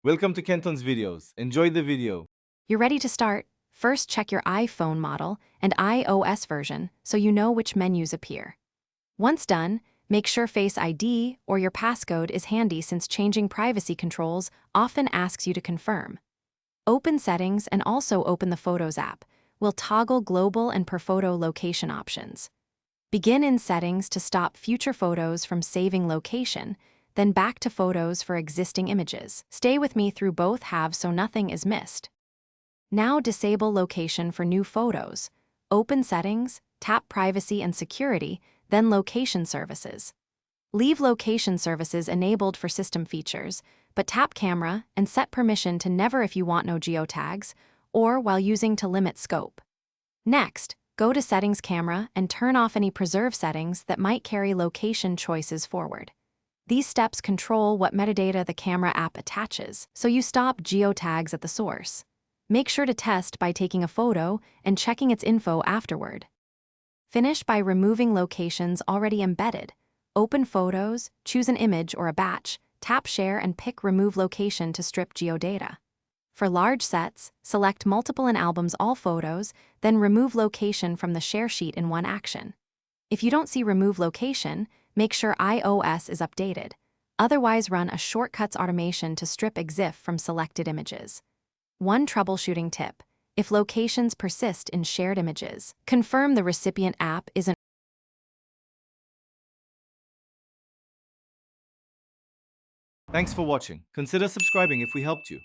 Welcome to Kenton's videos. Enjoy the video. You're ready to start? First, check your iPhone model and iOS version so you know which menus appear. Once done, make sure Face ID or your passcode is handy since changing privacy controls often asks you to confirm. Open Settings and also open the Photos app. We'll toggle global and per photo location options. Begin in Settings to stop future photos from saving location, then back to Photos for existing images. Stay with me through both halves so nothing is missed. Now disable location for new photos. Open Settings, tap Privacy and Security, then Location Services. Leave Location Services enabled for system features, but tap Camera and set permission to never if you want no geotags, or while using to limit scope. Next, go to Settings Camera and turn off any preserve settings that might carry location choices forward. These steps control what metadata the camera app attaches, so you stop geotags at the source. Make sure to test by taking a photo and checking its info afterward. Finish by removing locations already embedded. Open Photos, choose an image or a batch, tap Share and pick Remove Location to strip geodata. For large sets, select Multiple in Albums All Photos, then remove location from the share sheet in one action. If you don't see Remove Location, make sure iOS is updated. Otherwise, run a shortcuts automation to strip EXIF from selected images. One troubleshooting tip: if locations persist in shared images, confirm the recipient app isn't. Thanks for watching. Consider subscribing if we helped you.